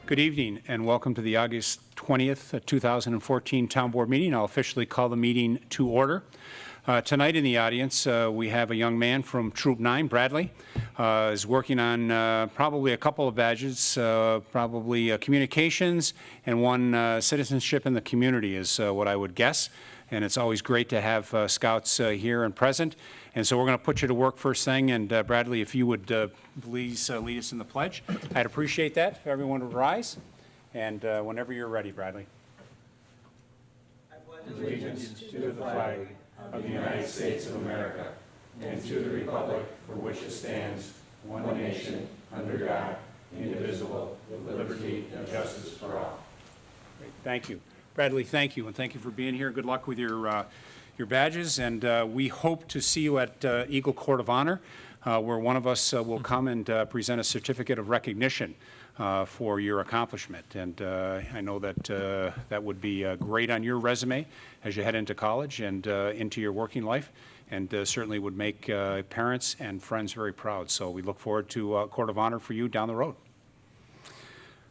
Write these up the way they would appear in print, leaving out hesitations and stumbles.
Good evening and welcome to the August 20th, 2014 Town Board meeting. I'll officially call the meeting to order. Tonight in the audience, we have a young man from Troop 9, Bradley, is working on probably a couple of badges, probably communications and one citizenship in the community is what I would guess. And it's always great to have scouts here and present. And so we're going to put you to work first thing. And Bradley, if you would please lead us in the pledge. I'd appreciate that if everyone would rise. And whenever you're ready, Bradley. I pledge allegiance to the flag of the United States of America and to the republic for which it stands, one nation, under God, indivisible, with liberty and justice for all. Great. Thank you. Bradley, thank you, and thank you for being here. Good luck with your badges, and we hope to see you at Eagle Court of Honor, where one of us will come and present a certificate of recognition for your accomplishment. And I know that that would be great on your resume as you head into college and into your working life, and certainly would make parents and friends very proud. So we look forward to Court of Honor for you down the road.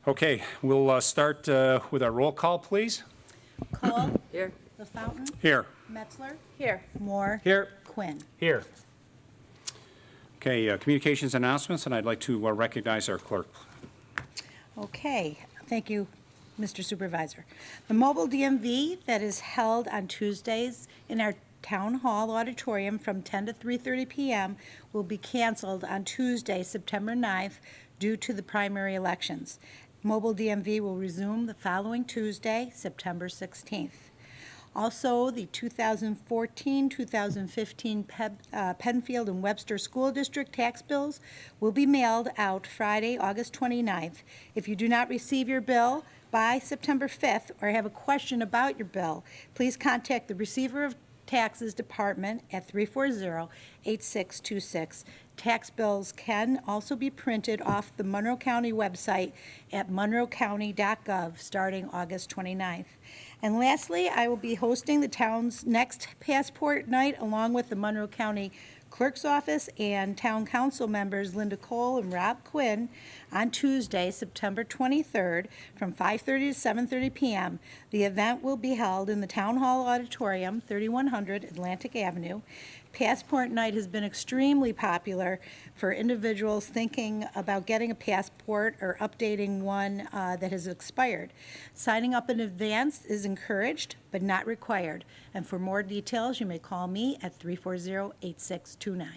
Okay, we'll start with our roll call, please. Cole. Here. LaFountain. Here. Metzler. Here. Moore. Here. Quinn. Here. Okay, communications announcements, and I'd like to recognize our clerk. Okay, thank you, Mr. Supervisor. The mobile DMV that is held on Tuesdays in our Town Hall auditorium from 10 to 3:30 p.m. will be canceled on Tuesday, September 9th, due to the primary elections. Mobile DMV will resume the following Tuesday, September 16th. Also, the 2014-2015 Penfield and Webster School District tax bills will be mailed out Friday, August 29th. If you do not receive your bill by September 5th or have a question about your bill, please contact the Receiver of Taxes Department at 340-8626. Tax bills can also be printed off the Monroe County website at monroecounty.gov starting August 29th. And lastly, I will be hosting the town's next passport night along with the Monroe County Clerk's Office and Town Council members Linda Cole and Rob Quinn on Tuesday, September 23rd from 5:30 to 7:30 p.m. The event will be held in the Town Hall Auditorium, 3100 Atlantic Avenue. Passport night has been extremely popular for individuals thinking about getting a passport or updating one that has expired. Signing up in advance is encouraged but not required. And for more details, you may call me at 340-8629.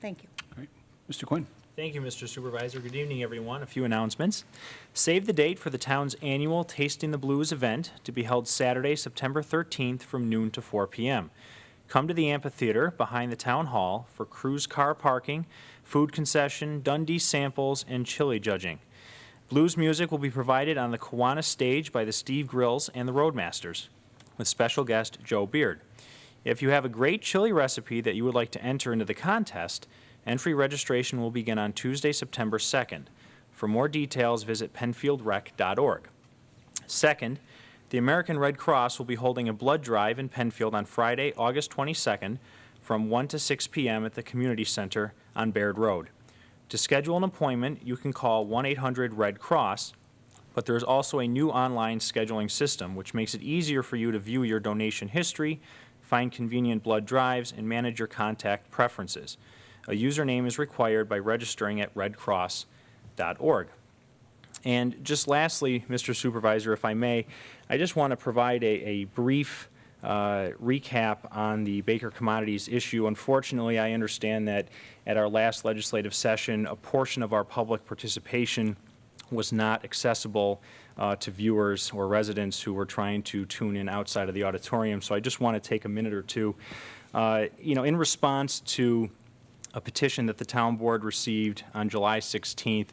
Thank you. All right. Mr. Quinn. Thank you, Mr. Supervisor. Good evening, everyone. A few announcements. Save the date for the town's annual Tasting the Blues event to be held Saturday, September 13th from noon to 4 p.m. Come to the amphitheater behind the town hall for cruise car parking, food concession, Dundee samples, and chili judging. Blues music will be provided on the Kiwanis stage by the Steve Grills and the Roadmasters, with special guest Joe Beard. If you have a great chili recipe that you would like to enter into the contest, entry registration will begin on Tuesday, September 2nd. For more details, visit penfieldrec.org. Second, the American Red Cross will be holding a blood drive in Penfield on Friday, August 22nd from 1 to 6 p.m. at the Community Center on Baird Road. To schedule an appointment, you can call 1-800-RED-CROSS, but there is also a new online scheduling system which makes it easier for you to view your donation history, find convenient blood drives, and manage your contact preferences. A username is required by registering at redcross.org. And just lastly, Mr. Supervisor, if I may, I just want to provide a brief recap on the Baker Commodities issue. Unfortunately, I understand that at our last legislative session, a portion of our public participation was not accessible to viewers or residents who were trying to tune in outside of the auditorium. So I just want to take a minute or two. In response to a petition that the town board received on July 16th,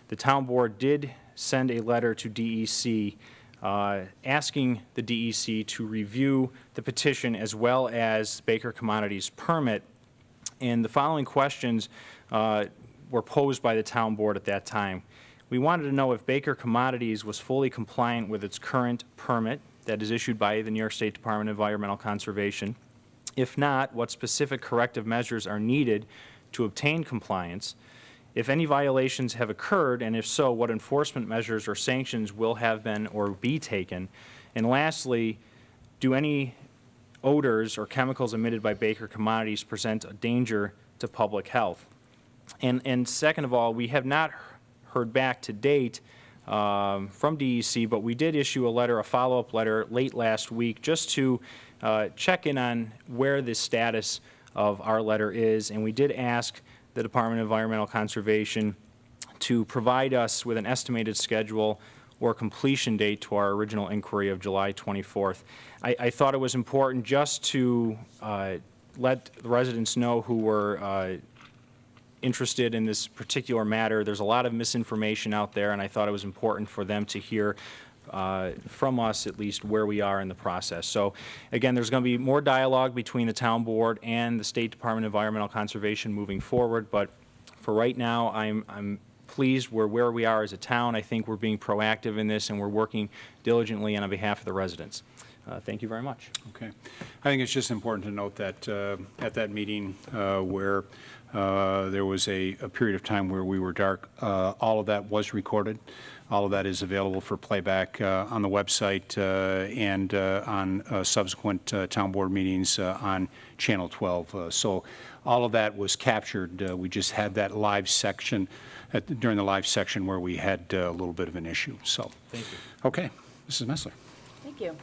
the town board did send a letter to DEC asking the DEC to review the petition as well as Baker Commodities permit. And the following questions were posed by the town board at that time. We wanted to know if Baker Commodities was fully compliant with its current permit that is issued by the New York State Department of Environmental Conservation. If not, what specific corrective measures are needed to obtain compliance? If any violations have occurred, and if so, what enforcement measures or sanctions will have been or be taken? And lastly, do any odors or chemicals emitted by Baker Commodities present a danger to public health? And second of all, we have not heard back to date from DEC, but we did issue a follow-up letter late last week just to check in on where the status of our letter is, and we did ask the Department of Environmental Conservation to provide us with an estimated schedule or completion date to our original inquiry of July 24th. I thought it was important just to let the residents know who were interested in this particular matter. There's a lot of misinformation out there, and I thought it was important for them to hear from us at least where we are in the process. So again, there's going to be more dialogue between the town board and the State Department of Environmental Conservation moving forward, but for right now, I'm pleased we're where we are as a town. I think we're being proactive in this, and we're working diligently on behalf of the residents. Thank you very much. Okay. I think it's just important to note that at that meeting where there was a period of time where we were dark, all of that was recorded. All of that is available for playback on the website and on subsequent town board meetings on Channel 12. So all of that was captured. We just had that live section, during the live section where we had a little bit of an issue. So, Thank you. Okay. Mrs. Messler. Thank you.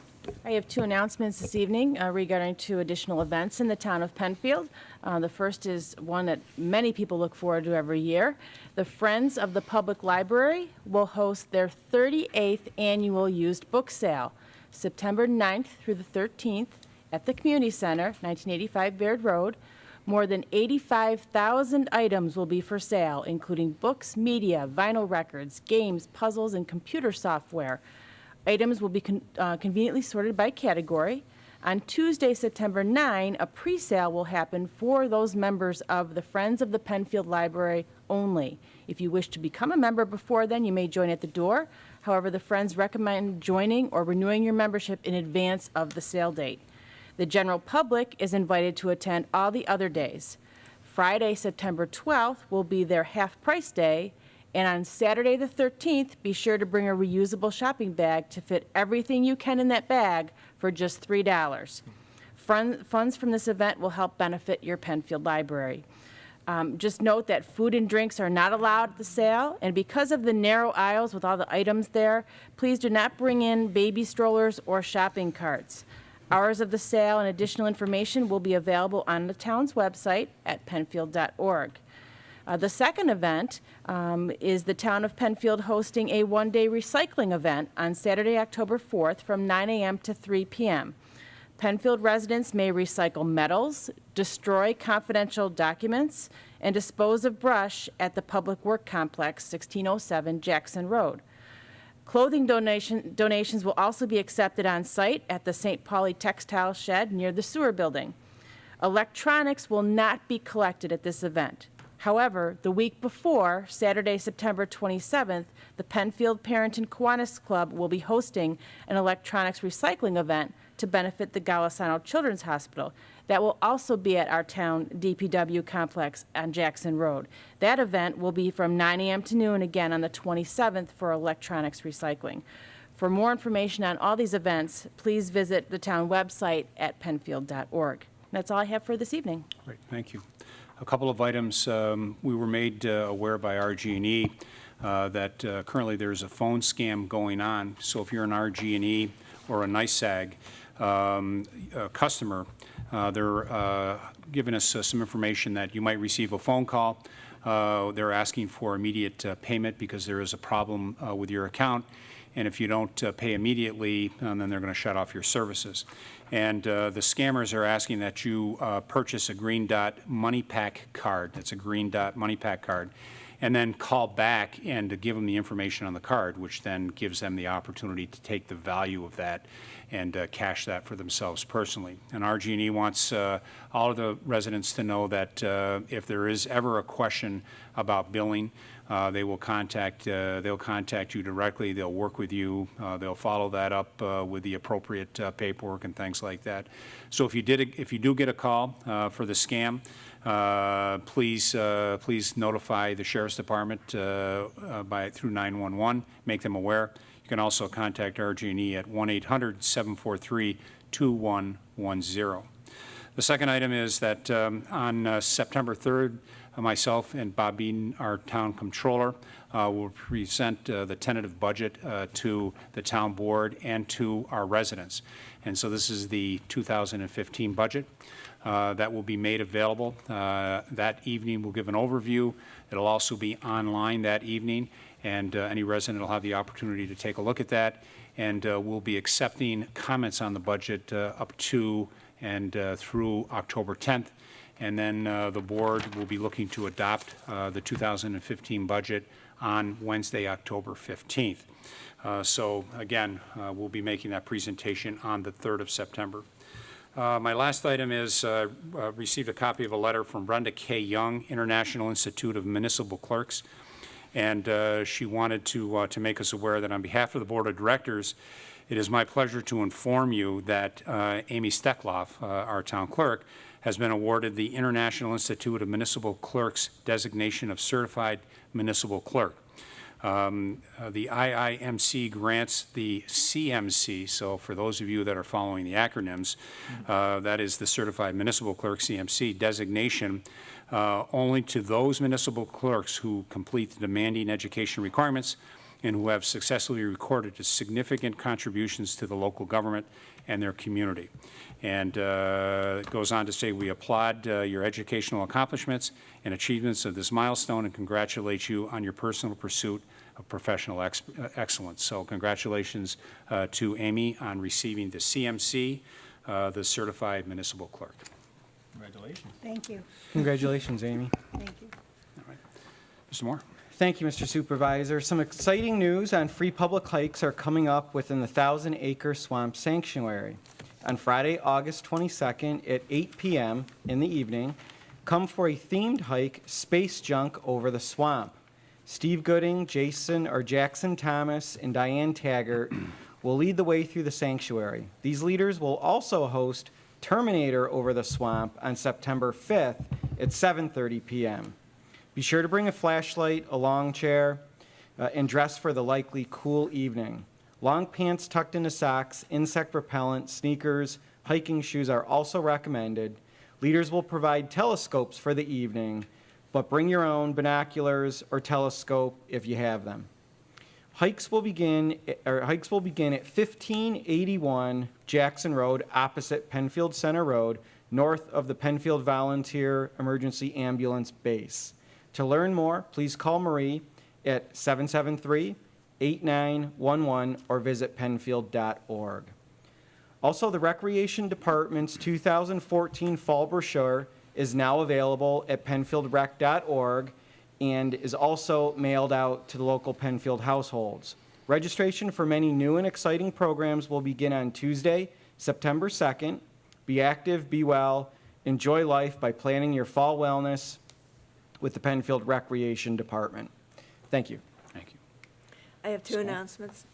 I have two announcements this evening regarding two additional events in the town of Penfield. The first is one that many people look forward to every year. The Friends of the Public Library will host their 38th annual used book sale, September 9th through the 13th at the Community Center, 1985 Baird Road. More than 85,000 items will be for sale, including books, media, vinyl records, games, puzzles, and computer software. Items will be conveniently sorted by category. On Tuesday, September 9, a pre-sale will happen for those members of the Friends of the Penfield Library only. If you wish to become a member before then, you may join at the door. However, the Friends recommend joining or renewing your membership in advance of the sale date. The general public is invited to attend all the other days. Friday, September 12th will be their half-price day, and on Saturday the 13th, be sure to bring a reusable shopping bag to fit everything you can in that bag for just $3. Funds from this event will help benefit your Penfield Library. Just note that food and drinks are not allowed at the sale, and because of the narrow aisles with all the items there, please do not bring in baby strollers or shopping carts. Hours of the sale and additional information will be available on the town's website at penfield.org. The second event is the town of Penfield hosting a one-day recycling event on Saturday, October 4th from 9 a.m. to 3 p.m. Penfield residents may recycle metals, destroy confidential documents, and dispose of brush at the Public Work Complex, 1607 Jackson Road. Clothing donations will also be accepted on site at the St. Pauli Textile Shed near the sewer building. Electronics will not be collected at this event. However, the week before, Saturday, September 27th, the Penfield Parent and Kiwanis Club will be hosting an electronics recycling event to benefit the Golisano Children's Hospital. That will also be at our town DPW complex on Jackson Road. That event will be from 9 a.m. to noon, again on the 27th for electronics recycling. For more information on all these events, please visit the town website at penfield.org. That's all I have for this evening. Great, thank you. A couple of items. We were made aware by RG&E that currently there's a phone scam going on. So if you're an RG&E or a NYSAG customer, they're giving us some information that you might receive a phone call. They're asking for immediate payment because there is a problem with your account. And if you don't pay immediately, then they're going to shut off your services. And the scammers are asking that you purchase a Green Dot Money Pack card. That's a Green Dot Money Pack card. And then call back and to give them the information on the card, which then gives them the opportunity to take the value of that and cash that for themselves personally. And RG&E wants all of the residents to know that if there is ever a question about billing, they will contact you directly. They'll work with you. They'll follow that up with the appropriate paperwork and things like that. So if you do get a call for the scam, Please notify the Sheriff's Department through 911, make them aware. You can also contact RG&E at 1-800-743-2110. The second item is that on September 3rd, myself and Bob Beaton, our town controller, will present the tentative budget to the town board and to our residents. And so this is the 2015 budget that will be made available. That evening we'll give an overview. It'll also be online that evening, and any resident will have the opportunity to take a look at that. And we'll be accepting comments on the budget up to and through October 10th. And then the board will be looking to adopt the 2015 budget on Wednesday, October 15th. So again, we'll be making that presentation on the 3rd of September. My last item is received a copy of a letter from Brenda K. Young, International Institute of Municipal Clerks. And she wanted to make us aware that on behalf of the Board of Directors, it is my pleasure to inform you that Amy Steckloff, our town clerk, has been awarded the International Institute of Municipal Clerks designation of Certified Municipal Clerk. The IIMC grants the CMC, so for those of you that are following the acronyms, that is the Certified Municipal Clerk, CMC, designation only to those municipal clerks who complete the demanding education requirements and who have successfully recorded significant contributions to the local government and their community. And it goes on to say, we applaud your educational accomplishments and achievements of this milestone and congratulate you on your personal pursuit of professional excellence. So congratulations to Amy on receiving the CMC, the Certified Municipal Clerk. Congratulations. Thank you. Congratulations, Amy. Thank you. All right. Mr. Moore? Thank you, Mr. Supervisor. Some exciting news on free public hikes are coming up within the 1,000-acre Swamp Sanctuary. On Friday, August 22nd at 8 p.m. in the evening, come for a themed hike, Space Junk Over the Swamp. Steve Gooding, Jackson Thomas, and Diane Taggart will lead the way through the sanctuary. These leaders will also host Terminator Over the Swamp on September 5th at 7:30 p.m. Be sure to bring a flashlight, a lawn chair, and dress for the likely cool evening. Long pants tucked into socks, insect repellent, sneakers, hiking shoes are also recommended. Leaders will provide telescopes for the evening, but bring your own binoculars or telescope if you have them. Hikes will begin at 1581 Jackson Road, opposite Penfield Center Road, north of the Penfield Volunteer Emergency Ambulance Base. To learn more, please call Marie at 773-8911 or visit penfield.org. Also, the Recreation Department's 2014 fall brochure is now available at penfieldrec.org and is also mailed out to the local Penfield households. Registration for many new and exciting programs will begin on Tuesday, September 2nd. Be active, be well, enjoy life by planning your fall wellness with the Penfield Recreation Department. Thank you. Thank you. I have two announcements.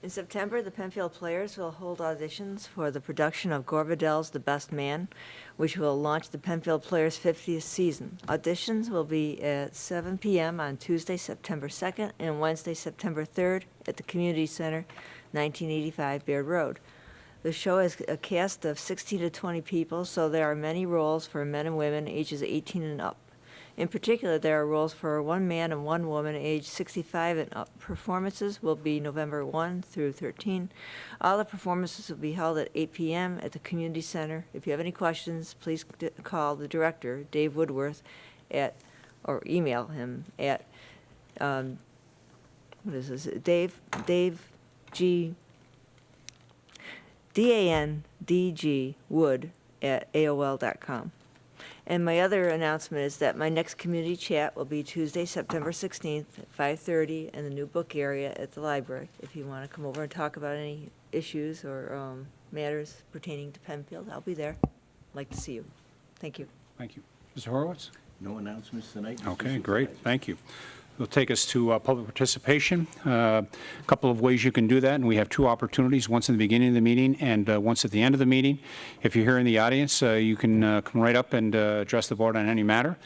In September, the Penfield Players will hold auditions for the production of Gore Vidal's The Best Man, which will launch the Penfield Players' 50th season. Auditions will be at 7 p.m. on Tuesday, September 2nd, and Wednesday, September 3rd at the Community Center, 1985 Baird Road. The show has a cast of 16 to 20 people, so there are many roles for men and women ages 18 and up. In particular, there are roles for one man and one woman aged 65 and up. Performances will be November 1 through 13. All the performances will be held at 8 p.m. at the Community Center. If you have any questions, please call the director, Dave Woodworth, or email him at, Dave G, DANDG Wood at AOL.com. And my other announcement is that my next community chat will be Tuesday, September 16th at 5:30 in the new book area at the library. If you want to come over and talk about any issues or matters pertaining to Penfield, I'll be there. I'd like to see you. Thank you. Thank you. Mr. Horowitz? No announcements tonight? Mr. Okay, Supervisor. great. Thank you. It'll take us to public participation. A couple of ways you can do that, and we have two opportunities, once in the beginning of the meeting and once at the end of the meeting. If you're here in the audience, you can come right up and address the board on any matter.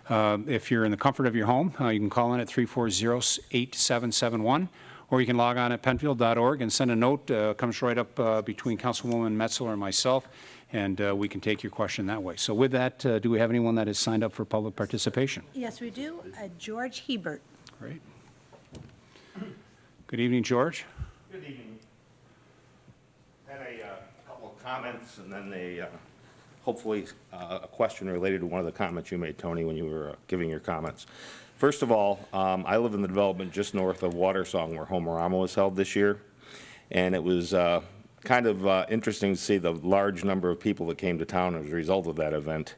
If you're in the comfort of your home, you can call in at 340-8771, or you can log on at penfield.org and send a note. Comes right up between Councilwoman Metzler and myself, and we can take your question that way. So with that, do we have anyone that has signed up for public participation? Yes, we do. George Hebert. Great. Good evening, George. Good evening. Had a couple of comments and then hopefully a question related to one of the comments you made, Tony, when you were giving your comments. First of all, I live in the development just north of Watersong where Homerama was held this year. And it was kind of interesting to see the large number of people that came to town as a result of that event.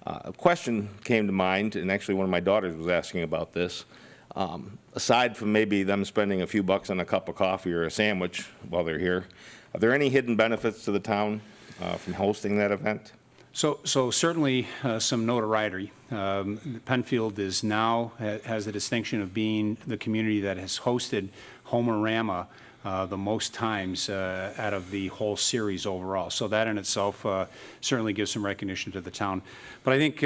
A question came to mind, and actually one of my daughters was asking about this. Aside from maybe them spending a few bucks on a cup of coffee or a sandwich while they're here, are there any hidden benefits to the town from hosting that event? So certainly some notoriety. Penfield is now, has the distinction of being the community that has hosted Homerama the most times out of the whole series overall. So that in itself certainly gives some recognition to the town. But I think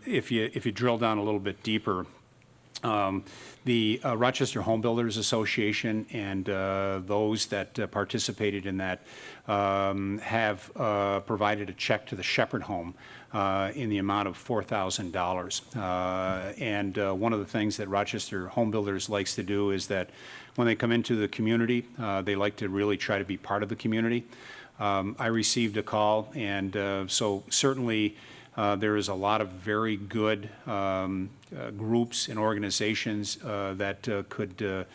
if you drill down a little bit deeper, the Rochester Home Builders Association and those that participated in that have provided a check to the Shepherd Home in the amount of $4,000. And one of the things that Rochester Home Builders likes to do is that when they come into the community, they like to really try to be part of the community. I received a call, and so certainly there is a lot of very good groups and organizations that could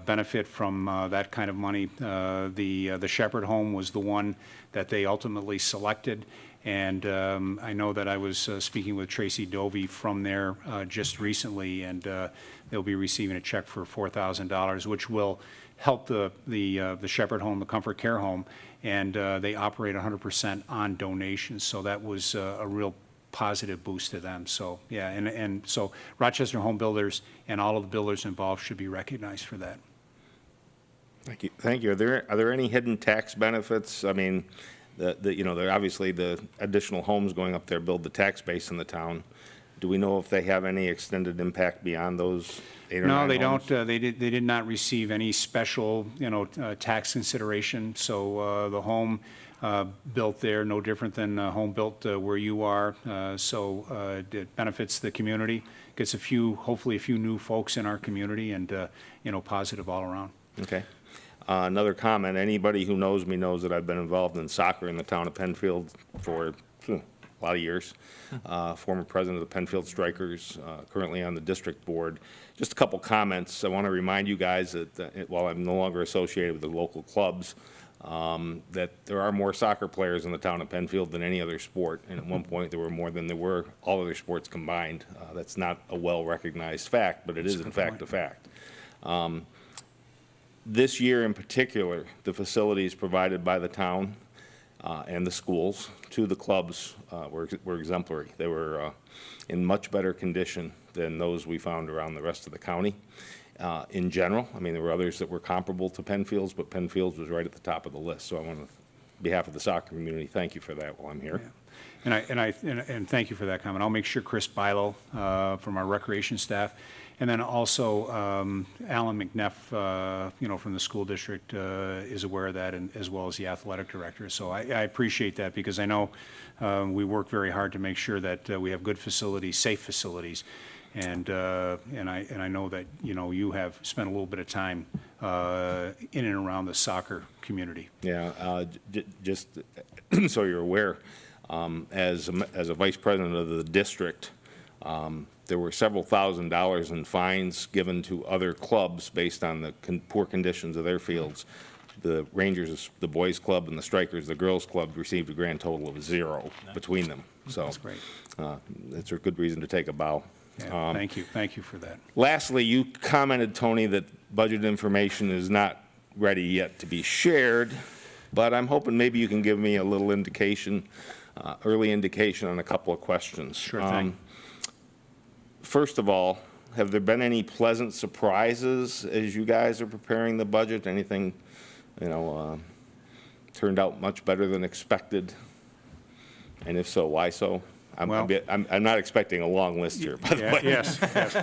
benefit from that kind of money. The Shepherd Home was the one that they ultimately selected, and I know that I was speaking with Tracy Dovey from there just recently, and they'll be receiving a check for $4,000, which will help the Shepherd Home, the Comfort Care Home, and they operate 100% on donations. So that was a real positive boost to them. So yeah, and so Rochester Home Builders and all of the builders involved should be recognized for that. Thank you. Thank you. Are there any hidden tax benefits? I mean, there obviously the additional homes going up there build the tax base in the town. Do we know if they have any extended impact beyond those 8 or 9 No, homes? they don't. They did not receive any special, tax consideration. So the home built there, no different than a home built where you are. So it benefits the community. Gets hopefully a few new folks in our community, and positive all around. Okay. Another comment. Anybody who knows me knows that I've been involved in soccer in the town of Penfield for a lot of years. Former president of the Penfield Strikers, currently on the district board. Just a couple comments. I want to remind you guys that while I'm no longer associated with the local clubs, that there are more soccer players in the town of Penfield than any other sport. And at one point there were more than there were all other sports combined. That's not a well-recognized fact, but it is in fact a fact. This year in particular, the facilities provided by the town and the schools to the clubs were exemplary. They were in much better condition than those we found around the rest of the county. In general, I mean, there were others that were comparable to Penfield's, but Penfield's was right at the top of the list. So I want to, on behalf of the soccer community, thank you for that while I'm here. Yeah. And thank you for that comment. I'll make sure Chris Bilo from our recreation staff, and then also Alan McNeff, from the school district is aware of that, and as well as the athletic director. So I appreciate that, because I know we work very hard to make sure that we have good facilities, safe facilities, and I know that you have spent a little bit of time in and around the soccer community. Yeah, just so you're aware, as a vice president of the district, there were several $1,000s in fines given to other clubs based on the poor conditions of their fields. The Rangers, the boys club, and the Strikers, the girls club, received a grand total of 0 between them. So That's great. That's a good reason to take a bow. Yeah, thank you for that. Lastly, you commented, Tony, that budget information is not ready yet to be shared, but I'm hoping maybe you can give me a little indication, early indication on a couple of questions. Sure thing. First of all, Have there been any pleasant surprises as you guys are preparing the budget? Anything, turned out much better than expected? And if so, why so? I'm not expecting a long list here, by the way. Yes, yes.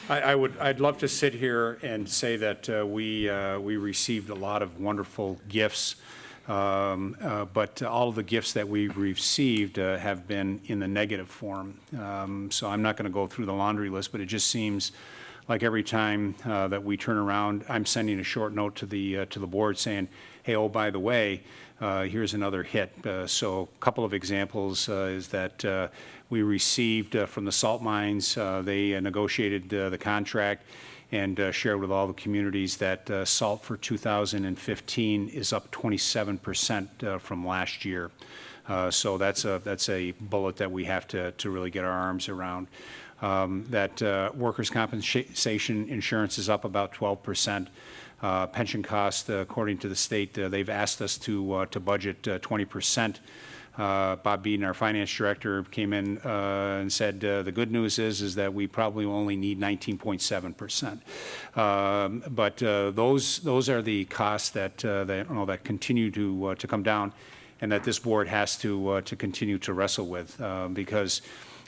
I'd love to sit here and say that we received a lot of wonderful gifts, but all of the gifts that we've received have been in the negative form. So I'm not going to go through the laundry list, but it just seems like every time that we turn around, I'm sending a short note to the board saying, hey, oh, by the way, here's another hit. So a couple of examples is that we received from the salt mines, they negotiated the contract and shared with all the communities that salt for 2015 is up 27% from last year. So that's a bullet that we have to really get our arms around. That workers' compensation insurance is up about 12%. Pension cost, according to the state, they've asked us to budget 20%. Bob Beeden, our finance director, came in and said the good news is that we probably only need 19.7%. But those are the costs that continue to come down, and that this board has to continue to wrestle with because.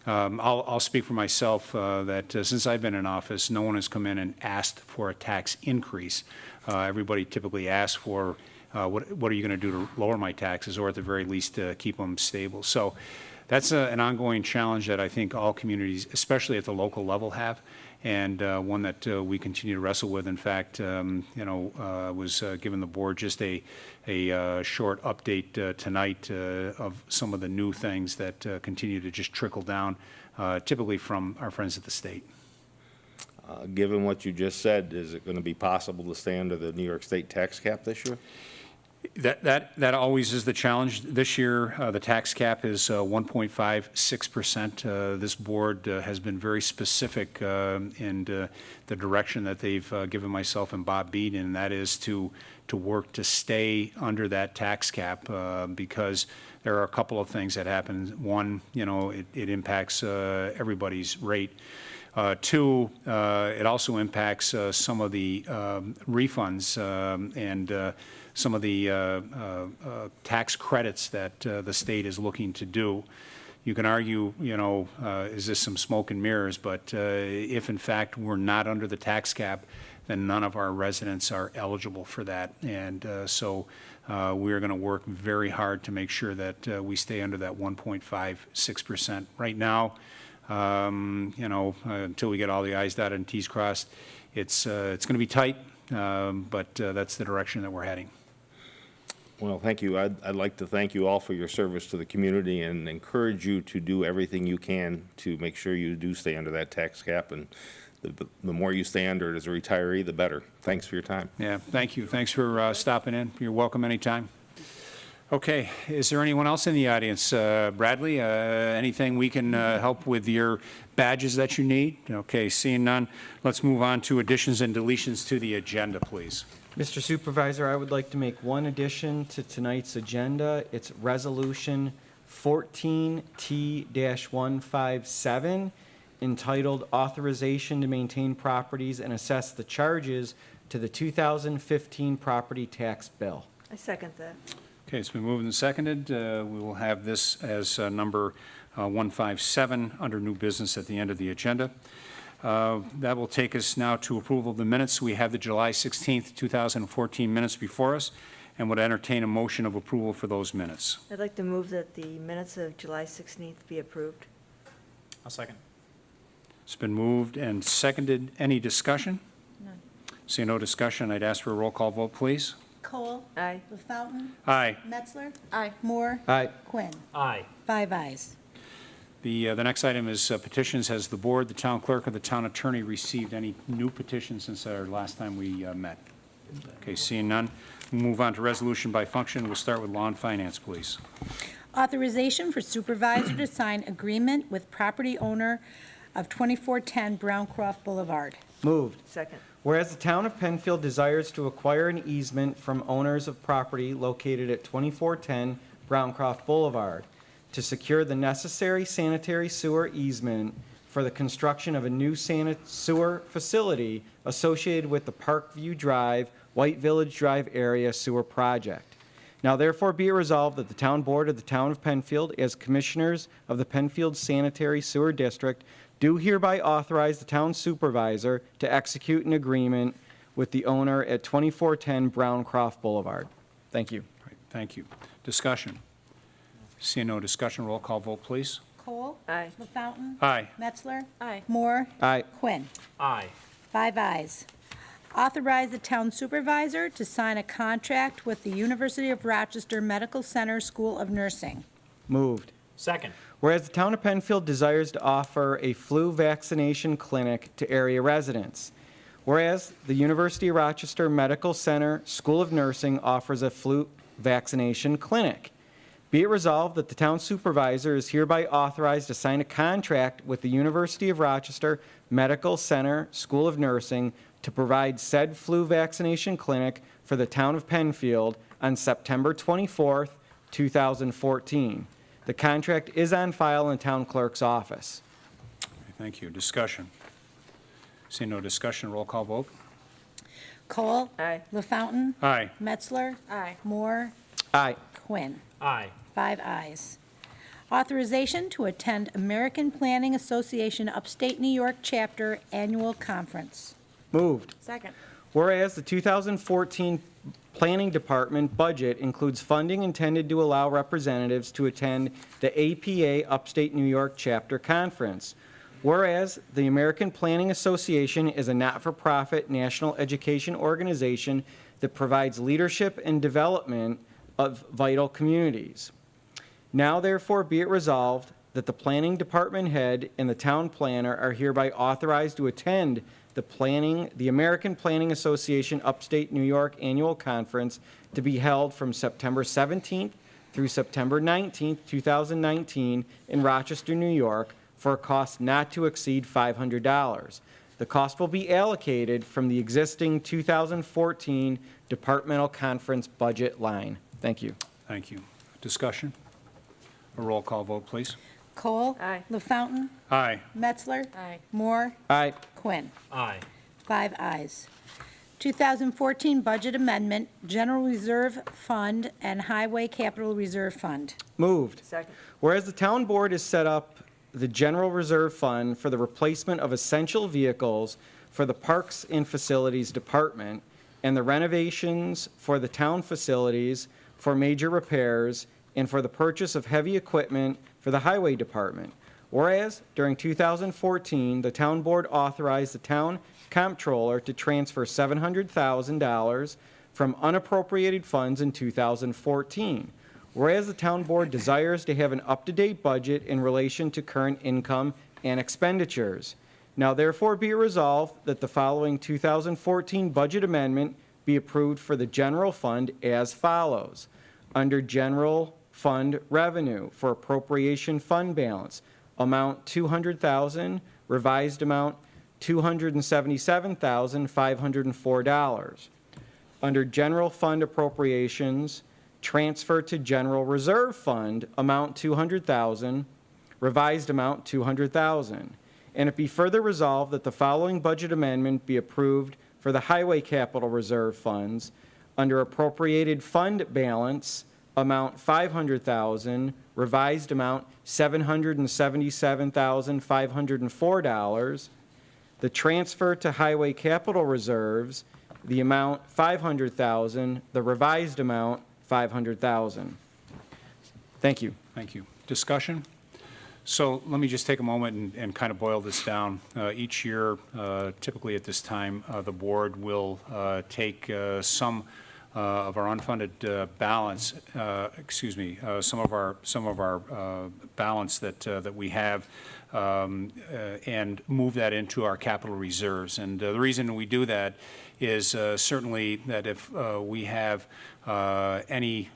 I'll speak for myself that since I've been in office, no one has come in and asked for a tax increase. Everybody typically asks for what are you going to do to lower my taxes, or at the very least keep them stable. So that's an ongoing challenge that I think all communities, especially at the local level, have, and one that we continue to wrestle with. In fact, was giving the board just a short update tonight of some of the new things that continue to just trickle down, typically from our friends at the state. Given what you just said, is it going to be possible to stay under the New York State tax cap this year? That always is the challenge. This year, the tax cap is 1.56%. This board has been very specific in the direction that they've given myself and Bob Beeden, and that is to work to stay under that tax cap because there are a couple of things that happen. One, it impacts everybody's rate. Two, it also impacts some of the refunds and some of the tax credits that the state is looking to do. You can argue, is this some smoke and mirrors? But if in fact we're not under the tax cap, then none of our residents are eligible for that. And so we're going to work very hard to make sure that we stay under that 1.56%. Right now, until we get all the I's dotted and T's crossed, it's going to be tight, but that's the direction that we're heading. Well, thank you. I'd like to thank you all for your service to the community and encourage you to do everything you can to make sure you do stay under that tax cap. And the more you stay under it as a retiree, the better. Thanks for your time. Yeah, thank you. Thanks for stopping in. You're welcome anytime. Okay, is there anyone else in the audience? Bradley, anything we can help with your badges that you need? Okay, seeing none, let's move on to additions and deletions to the agenda, please. Mr. Supervisor, I would like to make one addition to tonight's agenda. It's Resolution 14T-157, entitled Authorization to Maintain Properties and Assess the Charges to the 2015 Property Tax Bill. I second that. Okay, it's been moved and seconded. We will have this as number 157 under new business at the end of the agenda. That will take us now to approval of the minutes. We have the July 16th, 2014 minutes before us, and would entertain a motion of approval for those minutes. I'd like to move that the minutes of July 16th be approved. I'll second. It's been moved and seconded. Any discussion? None. Seeing no discussion, I'd ask for a roll call vote, please. Cole. Aye. LaFountain. Aye. Metzler. Aye. Moore. Aye. Quinn. Aye. 5 ayes. The next item is petitions. Has the board, the town clerk, or the town attorney received any new petitions since our last time we met? Okay, seeing none, we'll move on to resolution by function. We'll start with law and finance, please. Authorization for supervisor to sign agreement with property owner of 2410 Browncroft Boulevard. Moved. Second. Whereas the town of Penfield desires to acquire an easement from owners of property located at 2410 Browncroft Boulevard to secure the necessary sanitary sewer easement for the construction of a new sewer facility associated with the Parkview Drive, White Village Drive area sewer project. Now therefore be it resolved that the Town Board of the Town of Penfield, as Commissioners of the Penfield Sanitary Sewer District, do hereby authorize the Town Supervisor to execute an agreement with the owner at 2410 Browncroft Boulevard. Thank you. All right, thank you. Discussion. Seeing no discussion, roll call vote, please. Cole? Aye. LaFountain? Aye. Metzler? Aye. Moore? Aye. Quinn. Aye. 5 ayes. Authorize the town supervisor to sign a contract with the University of Rochester Medical Center School of Nursing. Moved. Second. Whereas the Town of Penfield desires to offer a flu vaccination clinic to area residents. Whereas the University of Rochester Medical Center School of Nursing offers a flu vaccination clinic. Be it resolved that the town supervisor is hereby authorized to sign a contract with the University of Rochester Medical Center School of Nursing to provide said flu vaccination clinic for the town of Penfield on September 24th, 2014. The contract is on file in the town clerk's office. Thank you. Discussion. Seeing no discussion, roll call vote. Cole? Aye. LaFountain? Aye. Metzler? Aye. Moore? Aye. Quinn. Aye. 5 ayes. Authorization to attend American Planning Association Upstate New York Chapter Annual Conference. Moved. Second. Whereas the 2014 Planning Department budget includes funding intended to allow representatives to attend the APA Upstate New York Chapter Conference. Whereas the American Planning Association is a not-for-profit national education organization that provides leadership and development of vital communities. Now therefore be it resolved that the Planning Department head and the town planner are hereby authorized to attend the American Planning Association Upstate New York Annual Conference to be held from September 17th through September 19th, 2019 in Rochester, New York for a cost not to exceed $500. The cost will be allocated from the existing 2014 departmental conference budget line. Thank you. Thank you. Discussion. A roll call vote, please. Cole? Aye. LaFountain? Aye. Metzler? Aye. Moore? Aye. Quinn. Aye. 5 ayes. 2014 Budget Amendment, General Reserve Fund and Highway Capital Reserve Fund. Moved. Second. Whereas the town board has set up the General Reserve Fund for the replacement of essential vehicles for the Parks and Facilities Department and the renovations for the town facilities for major repairs and for the purchase of heavy equipment for the Highway Department. Whereas during 2014, the town board authorized the town comptroller to transfer $700,000 from unappropriated funds in 2014. Whereas the town board desires to have an up-to-date budget in relation to current income and expenditures. Now therefore be it resolved that the following 2014 budget amendment be approved for the general fund as follows. Under general fund revenue for appropriation fund balance, amount $200,000, revised amount $277,504. Under general fund appropriations, transfer to general reserve fund, amount $200,000, revised amount $200,000. And it be further resolved that the following budget amendment be approved for the highway capital reserve funds under appropriated fund balance, amount $500,000, revised amount $777,504. The transfer to highway capital reserves, the amount $500,000, the revised amount $500,000. Thank you. Thank you. Discussion? So let me just take a moment and kind of boil this down. Each year, typically at this time, the board will take some of our unfunded balance, some of our balance that we have, and move that into our capital reserves. And the reason we do that is certainly that if we have any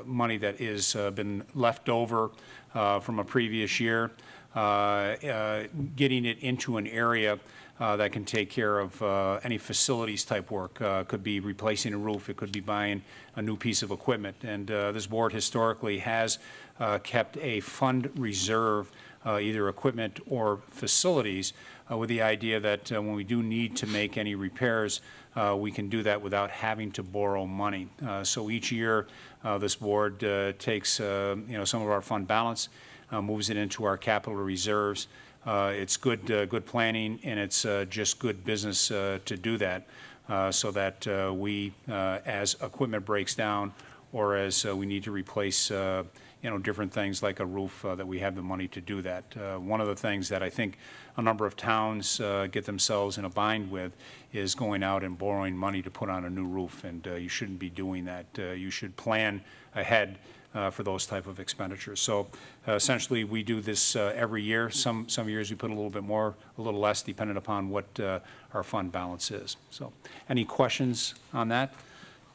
money that is been left over from a previous year, getting it into an area that can take care of any facilities type work. Could be replacing a roof, it could be buying a new piece of equipment. And this board historically has kept a fund reserve either equipment or facilities, with the idea that when we do need to make any repairs, we can do that without having to borrow money. So each year, this board takes, some of our fund balance, moves it into our capital reserves. It's good planning, and it's just good business to do that, so that we, as equipment breaks down or as we need to replace, different things like a roof, that we have the money to do that. One of the things that I think a number of towns get themselves in a bind with is going out and borrowing money to put on a new roof, and you shouldn't be doing that. You should plan ahead for those type of expenditures. So essentially, we do this every year. Some years we put a little bit more, a little less, depending upon what our fund balance is. So any questions on that?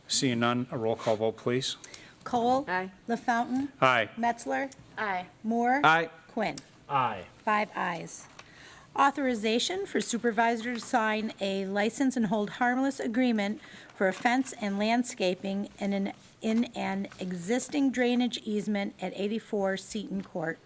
Seeing none, a roll call vote, please. Cole. Aye. LaFountain. Aye. Metzler. Aye. Moore. Aye. Quinn. Aye. 5 ayes. Authorization for supervisor to sign a license and hold harmless agreement for a fence and landscaping in an existing drainage easement at 84 Seton Court.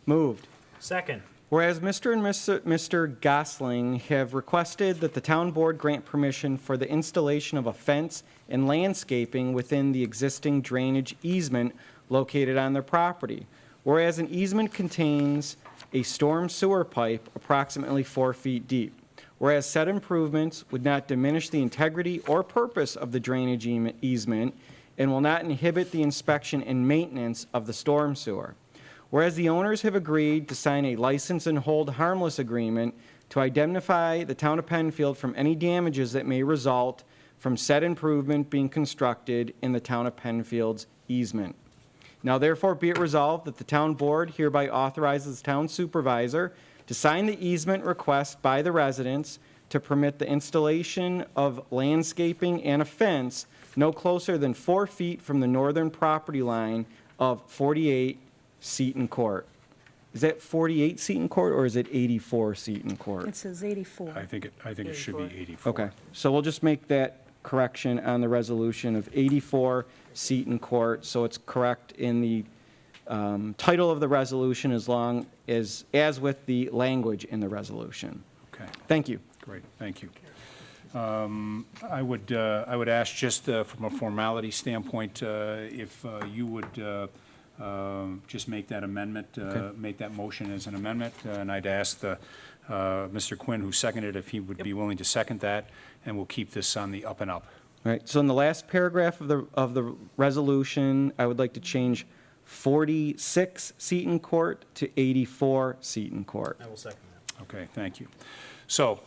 Moved. Second. Whereas Mr. and Mr. Gosling have requested that the town board grant permission for the installation of a fence and landscaping within the existing drainage easement located on their property. Whereas an easement contains a storm sewer pipe approximately 4 feet deep. Whereas said improvements would not diminish the integrity or purpose of the drainage easement and will not inhibit the inspection and maintenance of the storm sewer. Whereas the owners have agreed to sign a license and hold harmless agreement to indemnify the town of Penfield from any damages that may result from said improvement being constructed in the town of Penfield's easement. Now therefore be it resolved that the town board hereby authorizes the town supervisor to sign the easement request by the residents to permit the installation of landscaping and a fence no closer than 4 feet from the northern property line of 48 Seton Court. Is that 48 Seton Court, or is it 84 Seton Court? It says 84. I think it should be 84. Okay, so we'll just make that correction on the resolution of 84 Seton Court, so it's correct in the title of the resolution as with the language in the resolution. Okay. Thank you. Great, thank you. I would ask, just from a formality standpoint, if you would just make that amendment, make that motion as an amendment, and I'd ask Mr. Quinn, who seconded, if he would be willing to second that, and we'll keep this on the up and up. All right, so in the last paragraph of the resolution, I would like to change 46 Seton Court to 84 Seton Court. I will second that. Okay, thank you. So,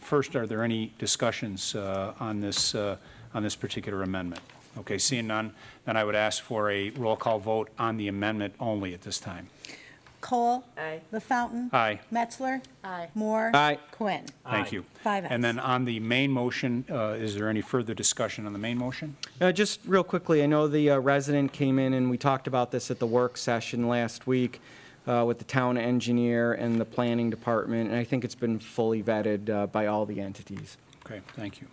first, are there any discussions on this particular amendment? Okay, seeing none, then I would ask for a roll call vote on the amendment only at this time. Cole. Aye. LaFountain. Aye. Metzler. Aye. Moore. Aye. Quinn. Thank Aye. you. 5 ayes. And then on the main motion, is there any further discussion on the main motion? Just real quickly, I know the resident came in and we talked about this at the work session last week with the town engineer and the planning department, and I think it's been fully vetted by all the entities. Okay, thank you.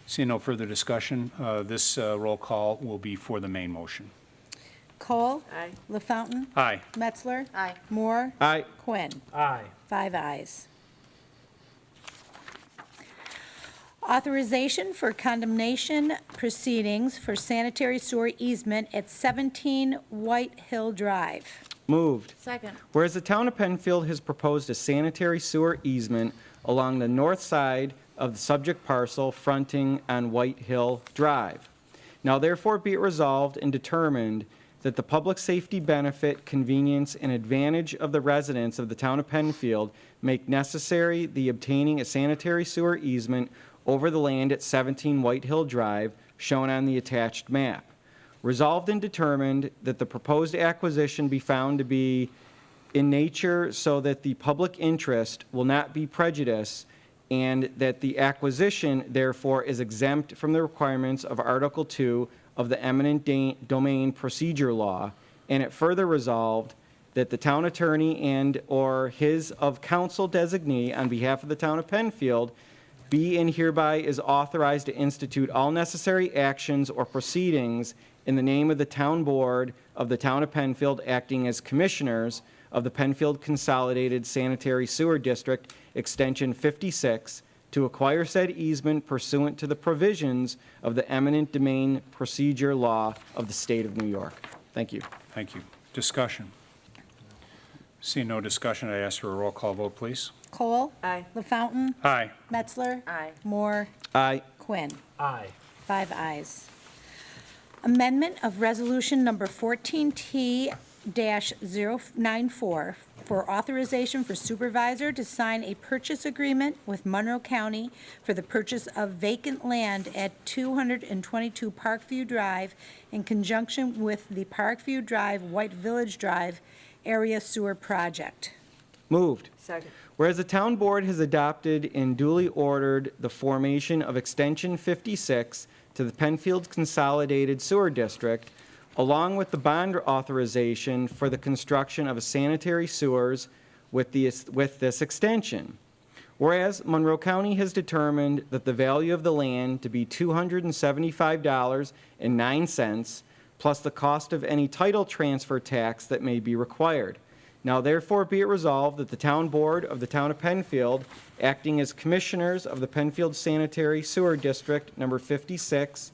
Seeing no further discussion, this roll call will be for the main motion. Cole. Aye. LaFountain. Aye. Metzler. Aye. Moore. Aye. Quinn. Aye. 5 ayes. Authorization for condemnation proceedings for sanitary sewer easement at 17 White Hill Drive. Moved. Second. Whereas the town of Penfield has proposed a sanitary sewer easement along the north side of the subject parcel fronting on White Hill Drive. Now therefore be it resolved and determined that the public safety benefit, convenience, and advantage of the residents of the town of Penfield make necessary the obtaining a sanitary sewer easement over the land at 17 White Hill Drive, shown on the attached map. Resolved and determined that the proposed acquisition be found to be in nature so that the public interest will not be prejudiced, and that the acquisition, therefore, is exempt from the requirements of Article 2 of the eminent domain procedure law, and it further resolved that the town attorney and/or his of counsel designee on behalf of the town of Penfield be and hereby is authorized to institute all necessary actions or proceedings in the name of the town board of the town of Penfield acting as commissioners of the Penfield Consolidated Sanitary Sewer District, Extension 56, to acquire said easement pursuant to the provisions of the eminent domain procedure law of the state of New York. Thank you. Thank you. Discussion. Seeing no discussion, I ask for a roll call vote, please. Cole. Aye. LaFountain. Aye. Metzler. Aye. Moore. Aye. Quinn. Aye. 5 ayes. Amendment of Resolution Number 14T-094 for authorization for supervisor to sign a purchase agreement with Monroe County for the purchase of vacant land at 222 Parkview Drive in conjunction with the Parkview Drive, White Village Drive area sewer project. Moved. Second. Whereas the town board has adopted and duly ordered the formation of Extension 56 to the Penfield Consolidated Sewer District, along with the bond authorization for the construction of sanitary sewers with this extension. Whereas Monroe County has determined that the value of the land to be $275.09, plus the cost of any title transfer tax that may be required. Now therefore be it resolved that the town board of the town of Penfield, acting as commissioners of the Penfield Sanitary Sewer District number 56,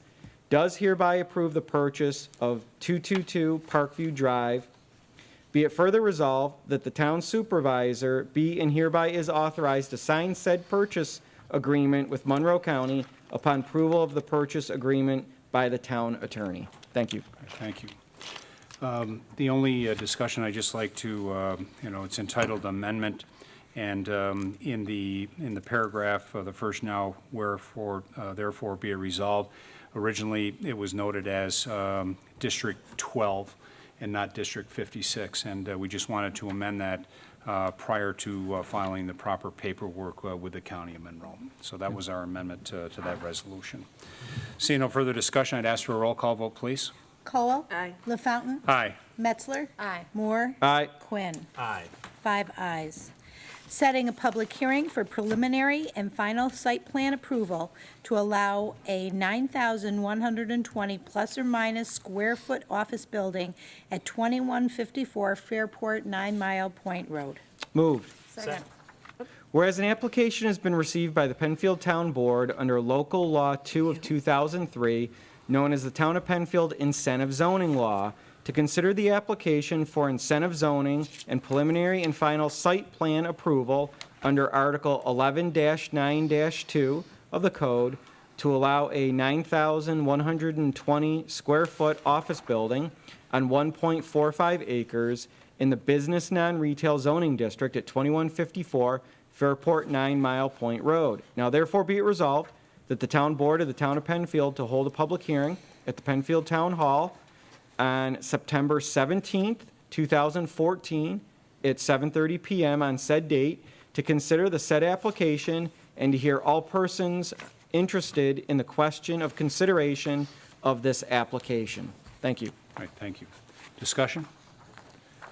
does hereby approve the purchase of 222 Parkview Drive. Be it further resolved that the town supervisor be and hereby is authorized to sign said purchase agreement with Monroe County upon approval of the purchase agreement by the town attorney. Thank you. Thank you. The only discussion I'd just like to, it's entitled Amendment, and in the paragraph, the first now, wherefore, therefore be it resolved, originally it was noted as District 12 and not District 56, and we just wanted to amend that prior to filing the proper paperwork with the County of Monroe. So that was our amendment to that resolution. Seeing no further discussion, I'd ask for a roll call vote, please. Cole. Aye. LaFountain. Aye. Metzler. Aye. Moore. Aye. Quinn. Aye. 5 ayes. Setting a public hearing for preliminary and final site plan approval to allow a 9,120 plus or minus square foot office building at 2154 Fairport 9 Mile Point Road. Moved. Second. Whereas an application has been received by the Penfield Town Board under Local Law 2 of 2003, known as the Town of Penfield Incentive Zoning Law, to consider the application for incentive zoning and preliminary and final site plan approval under Article 11-9-2 of the Code to allow a 9,120 square foot office building on 1.45 acres in the Business Non-Retail Zoning District at 2154 Fairport 9 Mile Point Road. Now therefore be it resolved that the Town Board of the Town of Penfield to hold a public hearing at the Penfield Town Hall on September 17th, 2014, at 7:30 p.m. on said date, to consider the said application and to hear all persons interested in the question of consideration of this application. Thank you. All right, thank you. Discussion?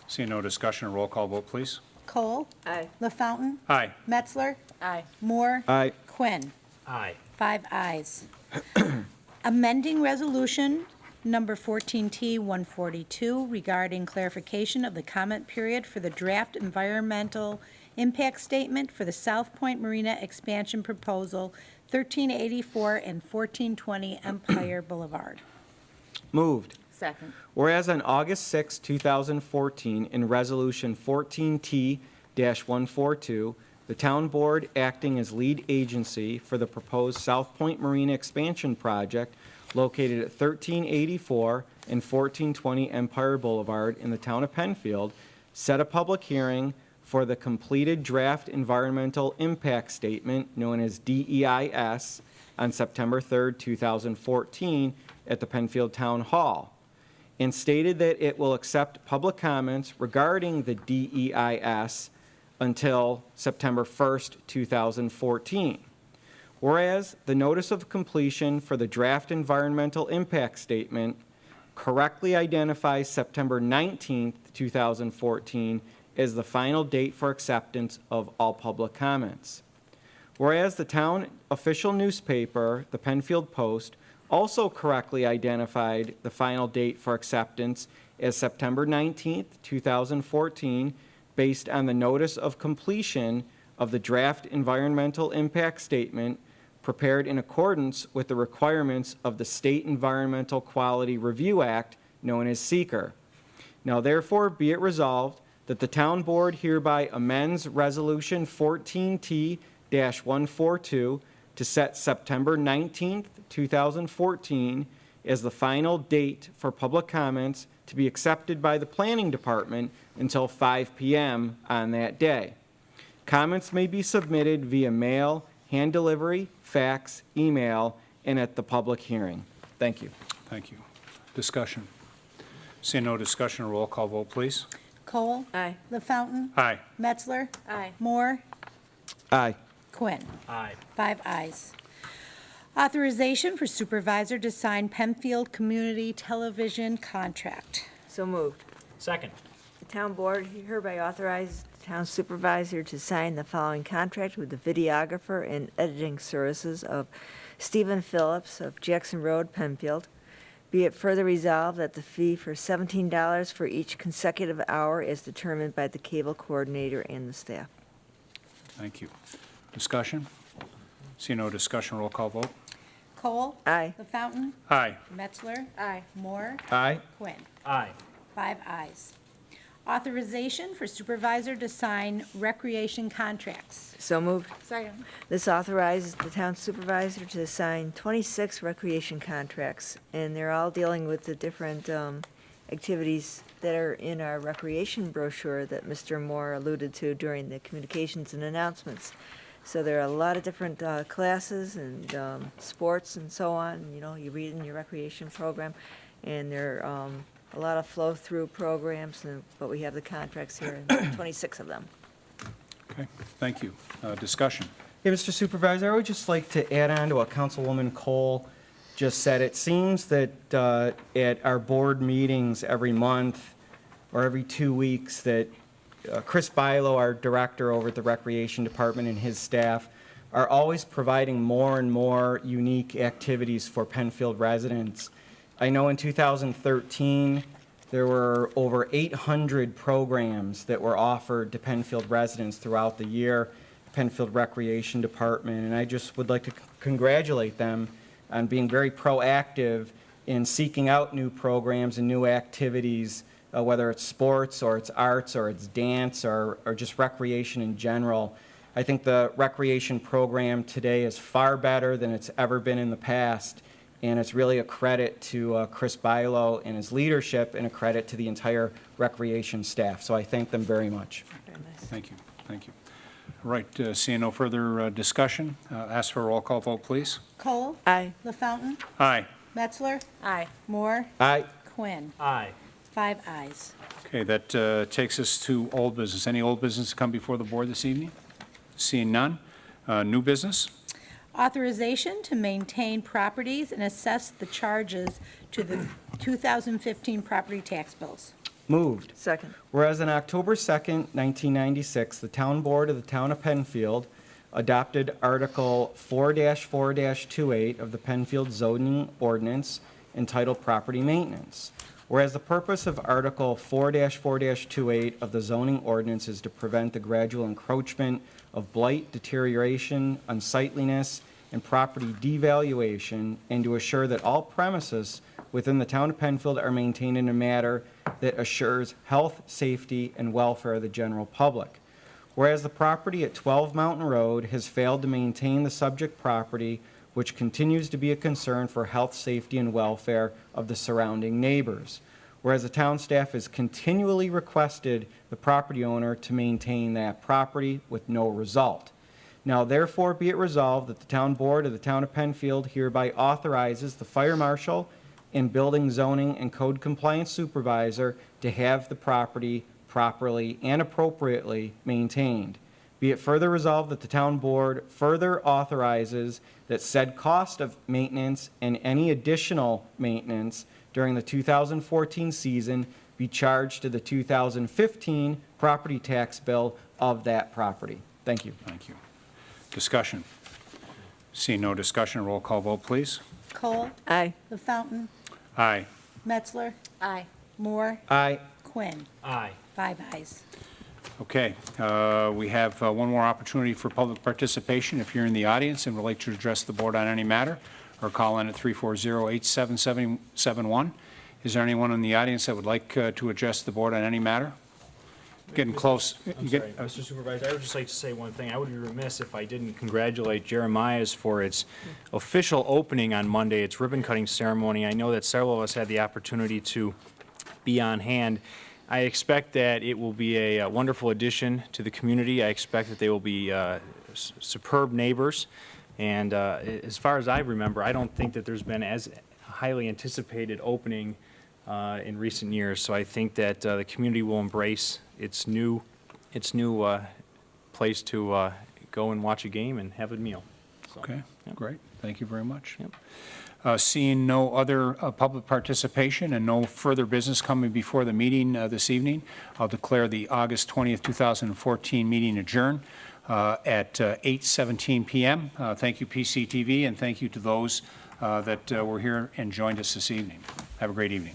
Seeing no discussion, a roll call vote, please. Cole. Aye. LaFountain. Aye. Metzler. Aye. Moore. Aye. Quinn. Aye. 5 ayes. Amending Resolution Number 14T-142 regarding clarification of the comment period for the draft environmental impact statement for the South Point Marina expansion proposal, 1384 and 1420 Empire Boulevard. Moved. Second. Whereas on August 6, 2014, in Resolution 14T-142, the Town Board, acting as lead agency for the proposed South Point Marina expansion project located at 1384 and 1420 Empire Boulevard in the town of Penfield, set a public hearing for the completed draft environmental impact statement, known as DEIS, on September 3, 2014, at the Penfield Town Hall, and stated that it will accept public comments regarding the DEIS until September 1st, 2014. Whereas the notice of completion for the draft environmental impact statement correctly identifies September 19th, 2014 as the final date for acceptance of all public comments. Whereas the town official newspaper, the Penfield Post, also correctly identified the final date for acceptance as September 19th, 2014, based on the notice of completion of the draft environmental impact statement prepared in accordance with the requirements of the State Environmental Quality Review Act, known as SEQR. Now therefore be it resolved that the town board hereby amends Resolution 14T-142 to set September 19th, 2014 as the final date for public comments to be accepted by the Planning Department until 5 p.m. on that day. Comments may be submitted via mail, hand delivery, fax, email, and at the public hearing. Thank you. Thank you. Discussion. Seeing no discussion, a roll call vote, please. Cole. Aye. LaFountain. Aye. Metzler. Aye. Moore. Aye. Quinn. Aye. 5 ayes. Authorization for supervisor to sign Penfield Community Television contract. So moved. Second. The town board hereby authorizes the town supervisor to sign the following contract with the videographer and editing services of Stephen Phillips of Jackson Road, Penfield. Be it further resolved that the fee for $17 for each consecutive hour is determined by the cable coordinator and the staff. Thank you. Discussion. See no discussion, roll call vote. Cole. Aye. LaFountain. Aye. Metzler. Aye. Moore. Aye. Quinn. Aye. 5 ayes. Authorization for supervisor to sign recreation contracts. So moved. Second. This authorizes the town supervisor to sign 26 recreation contracts, and they're all dealing with the different activities that are in our recreation brochure that Mr. Moore alluded to during the communications and announcements. So there are a lot of different classes and sports and so on, you know, you read in your recreation program, and there are a lot of flow-through programs, but we have the contracts here, and 26 of them. Okay, thank you. Discussion. Hey, Mr. Supervisor, I would just like to add on to what Councilwoman Cole just said. It seems that at our board meetings every month or every 2 weeks that Chris Bilo, our director over at the Recreation Department, and his staff are always providing more and more unique activities for Penfield residents. I know in 2013, there were over 800 programs that were offered to Penfield residents throughout the year, Penfield Recreation Department, and I just would like to congratulate them on being very proactive in seeking out new programs and new activities, whether it's sports or it's arts or it's dance or just recreation in general. I think the recreation program today is far better than it's ever been in the past, and it's really a credit to Chris Bilo and his leadership and a credit to the entire recreation staff. So I thank them very much. Very nice. Thank you. Thank you. All right, seeing no further discussion, ask for a roll call vote, please. Cole. Aye. LaFountain. Aye. Metzler. Aye. Moore. Aye. Quinn. Aye. 5 ayes. Okay, that takes us to old business. Any old business to come before the board this evening? Seeing none. New business? Authorization to maintain properties and assess the charges to the 2015 property tax bills. Moved. Second. Whereas on October 2nd, 1996, the Town Board of the Town of Penfield adopted Article 4-4-28 of the Penfield zoning ordinance entitled Property Maintenance. Whereas the purpose of Article 4-4-28 of the zoning ordinance is to prevent the gradual encroachment of blight, deterioration, unsightliness, and property devaluation, and to assure that all premises within the town of Penfield are maintained in a manner that assures health, safety, and welfare of the general public. Whereas the property at 12 Mountain Road has failed to maintain the subject property, which continues to be a concern for health, safety, and welfare of the surrounding neighbors. Whereas the town staff has continually requested the property owner to maintain that property with no result. Now therefore be it resolved that the town board of the town of Penfield hereby authorizes the fire marshal and building, zoning, and code compliance supervisor to have the property properly and appropriately maintained. Be it further resolved that the town board further authorizes that said cost of maintenance and any additional maintenance during the 2014 season be charged to the 2015 property tax bill of that property. Thank you. Thank you. Discussion. Seeing no discussion, roll call vote, please. Cole. Aye. LaFountain. Aye. Metzler. Aye. Moore. Aye. Quinn. Aye. 5 ayes. Okay, we have one more opportunity for public participation. If you're in the audience and would like to address the board on any matter, or call in at 340-877-71. Is there anyone in the audience that would like to address the board on any matter? Getting close. I'm sorry, Mr. Supervisor, I would just like to say one thing. I would be remiss if I didn't congratulate Jeremiah's for its official opening on Monday, its ribbon-cutting ceremony. I know that several of us had the opportunity to be on hand. I expect that it will be a wonderful addition to the community. I expect that they will be superb neighbors. And as far as I remember, I don't think that there's been as highly anticipated opening in recent years. So I think that the community will embrace its new place to go and watch a game and have a meal. So, Okay, yep. great. Thank you very much. Yep. Seeing no other public participation and no further business coming before the meeting this evening, I'll declare the August 20th, 2014 meeting adjourned at 8:17 p.m. Thank you, PCTV, and thank you to those that were here and joined us this evening. Have a great evening.